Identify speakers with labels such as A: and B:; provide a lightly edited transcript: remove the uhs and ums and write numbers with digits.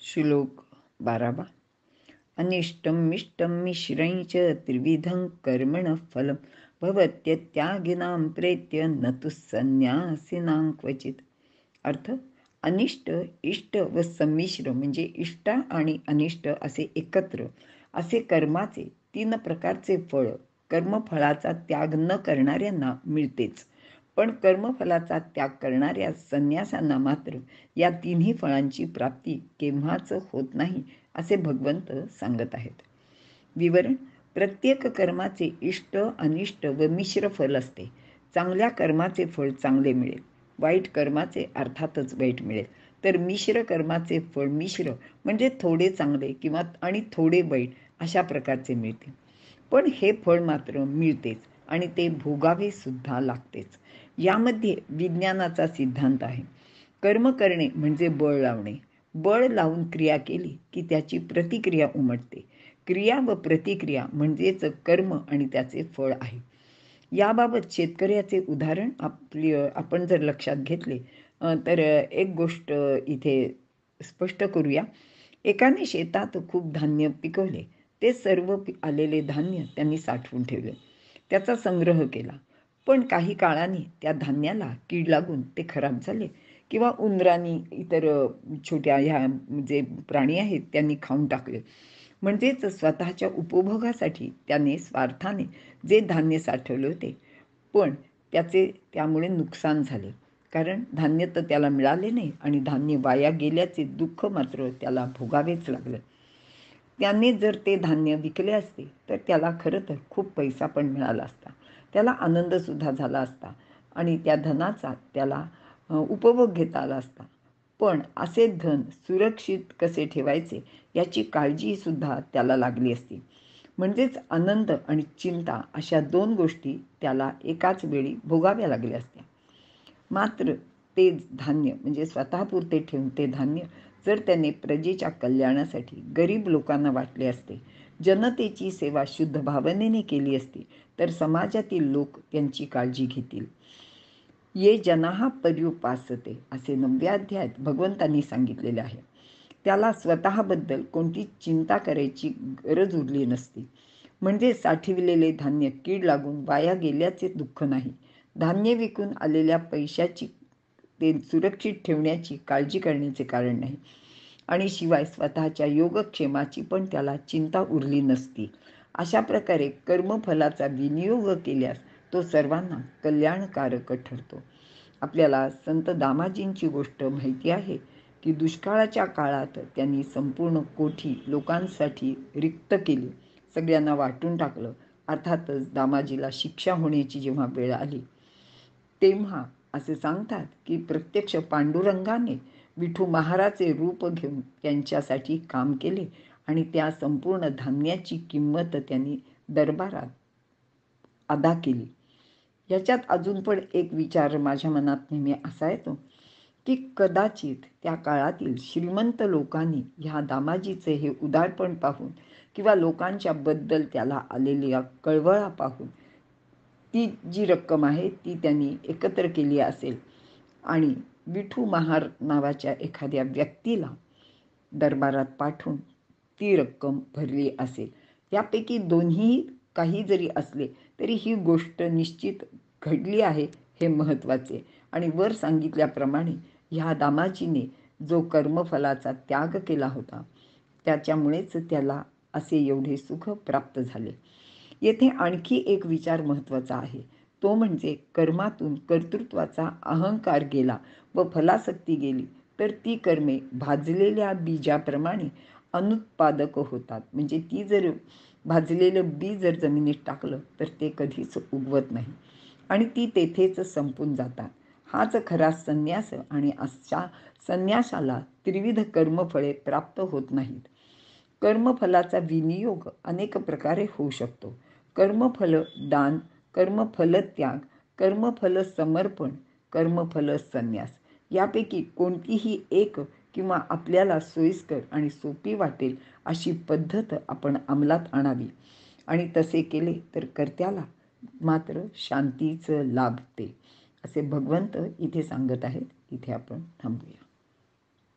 A: श्लोक 12. अनिष्टं मिष्टं मिश्रं च त्रिविधं कर्मणः फलं भवत्यत्यागिनां प्रेत्य न तु संन्यासिनां क्वचित. अर्थ, अनिष्ट, इष्ट व संमिश्र म्हणजे इष्ट आणि अनिष्ट असे एकत्र असे कर्माचे 3 प्रकारचे फळ कर्मफळाचा त्याग न करणाऱ्यांना मिळतेच, पण कर्मफलाचा त्याग करणाऱ्या संन्यासांना मात्र या 3ही फळांची प्राप्ती केव्हाच होत नाही असे भगवंत सांगत आहेत. विवरण: प्रत्येक कर्माचे इष्ट, अनिष्ट व मिश्र फल असते. चांगल्या कर्माचे फळ चांगले मिळेल, वाईट कर्माचे अर्थातच वाईट मिळेल, तर मिश्र कर्माचे फळ मिश्र म्हणजे थोडे चांगले किंवा आणि थोडे वाईट अशा प्रकारचे मिळते. पण हे फळ मात्र मिळतेच आणि ते भोगावे सुद्धा लागतेच. यामध्ये विज्ञानाचा सिद्धांत आहे. कर्म करणे म्हणजे बळ लावणे. बळ लावून क्रिया केली की त्याची प्रतिक्रिया उमटते. क्रिया व प्रतिक्रिया म्हणजेच कर्म आणि त्याचे फळ आहे. याबाबत शेतकऱ्याचे उदाहरण आपण जर लक्षात घेतले तर एक गोष्ट इथे स्पष्ट करूया. एकाने शेतात खूप धान्य पिकवले. ते सर्व आलेले धान्य त्यांनी साठवून ठेवले, त्याचा संग्रह केला. पण काही काळाने त्या धान्याला कीड लागून ते खराब झाले किंवा उंदरांनी, इतर छोट्या ह्या जे प्राणी आहेत त्यांनी खाऊन टाकले. म्हणजेच स्वतःच्या उपभोगासाठी त्याने स्वार्थाने जे धान्य साठवले होते, पण त्यामुळे नुकसान झाले. कारण धान्य तर त्याला मिळाले नाही आणि धान्य वाया गेल्याचे दुःख मात्र त्याला भोगावेच लागले. त्याने जर ते धान्य विकले असते तर त्याला खरं तर खूप पैसा पण मिळाला असता, त्याला आनंदसुद्धा झाला असता आणि त्या धनाचा त्याला उपभोग घेता आला असता. पण असे धन सुरक्षित कसे ठेवायचे याची काळजीसुद्धा त्याला लागली असती. म्हणजेच आनंद आणि चिंता अशा 2 गोष्टी त्याला एकाच वेळी भोगाव्या लागल्या असत्या. मात्र ते धान्य म्हणजे स्वतःपुरते ठेवून ते धान्य जर त्याने प्रजेच्या कल्याणासाठी गरीब लोकांना वाटले असते, जनतेची सेवा शुद्ध भावनेने केली असती, तर समाजातील लोक त्यांची काळजी घेतील. ये जनाः पर्युपासते असे 9व्या अध्यायात भगवंतांनी सांगितलेले आहे. त्याला स्वतःबद्दल कोणती चिंता करायची गरज उरली नसती. म्हणजे साठविलेले धान्य कीड लागून वाया गेल्याचे दुःख नाही. धान्य विकून आलेल्या पैशाची ते सुरक्षित ठेवण्याची काळजी करण्याचे कारण नाही आणि शिवाय स्वतःच्या योगक्षेमाची पण त्याला चिंता उरली नसती. अशा प्रकारे कर्मफलाचा विनियोग केल्यास तो सर्वांना कल्याणकारक ठरतो. आपल्याला संत दामाजींची गोष्ट माहिती आहे की दुष्काळाच्या काळात त्यांनी संपूर्ण कोठी लोकांसाठी रिक्त केली, सगळ्यांना वाटून टाकलं. अर्थातच दामाजीला शिक्षा होण्याची जेव्हा वेळ आली तेव्हा असे सांगतात की प्रत्यक्ष पांडुरंगाने विठू महाराचे रूप घेऊन त्यांच्यासाठी काम केले आणि त्या संपूर्ण धान्याची किंमत त्यांनी दरबारात अदा केली. याच्यात अजून पण एक विचार माझ्या मनात नेहमी असा येतो की कदाचित त्या काळातील श्रीमंत लोकांनी ह्या दामाजीचे हे उदारपण पाहून किंवा लोकांच्या बद्दल त्याला आलेल्या कळवळा पाहून ती जी रक्कम आहे ती त्यांनी एकत्र केली असेल आणि विठू महार नावाच्या एखाद्या व्यक्तीला दरबारात पाठवून ती रक्कम भरली असेल. यापैकी दोन्ही काही जरी असले तरी ही गोष्ट निश्चित घडली आहे हे महत्त्वाचे. आणि वर सांगितल्याप्रमाणे ह्या दामाजीने जो कर्मफलाचा त्याग केला होता त्याच्यामुळेच त्याला असे एवढे सुख प्राप्त झाले. येथे आणखी एक विचार महत्त्वाचा आहे, तो म्हणजे कर्मातून कर्तृत्वाचा अहंकार गेला व फलासक्ती गेली तर ती कर्मे भाजलेल्या बीजाप्रमाणे अनुत्पादक होतात. म्हणजे ती जर भाजलेलं बी जर जमिनीत टाकलं तर ते कधीच उगवत नाही आणि ती तेथेच संपून जातात. हाच खरा संन्यास आणि अशा संन्यासाला त्रिविध कर्मफळे प्राप्त होत नाहीत. कर्मफलाचा विनियोग अनेक प्रकारे होऊ शकतो. कर्मफल दान, कर्मफल त्याग, कर्मफल समर्पण, कर्मफल संन्यास यापैकी कोणतीही एक किंवा आपल्याला सोयीस्कर आणि सोपी वाटेल अशी पद्धत आपण अंमलात आणावी आणि तसे केले तर कर्त्याला मात्र शांतीचं लाभते असे भगवंत इथे सांगत आहेत. इथे आपण थांबूया.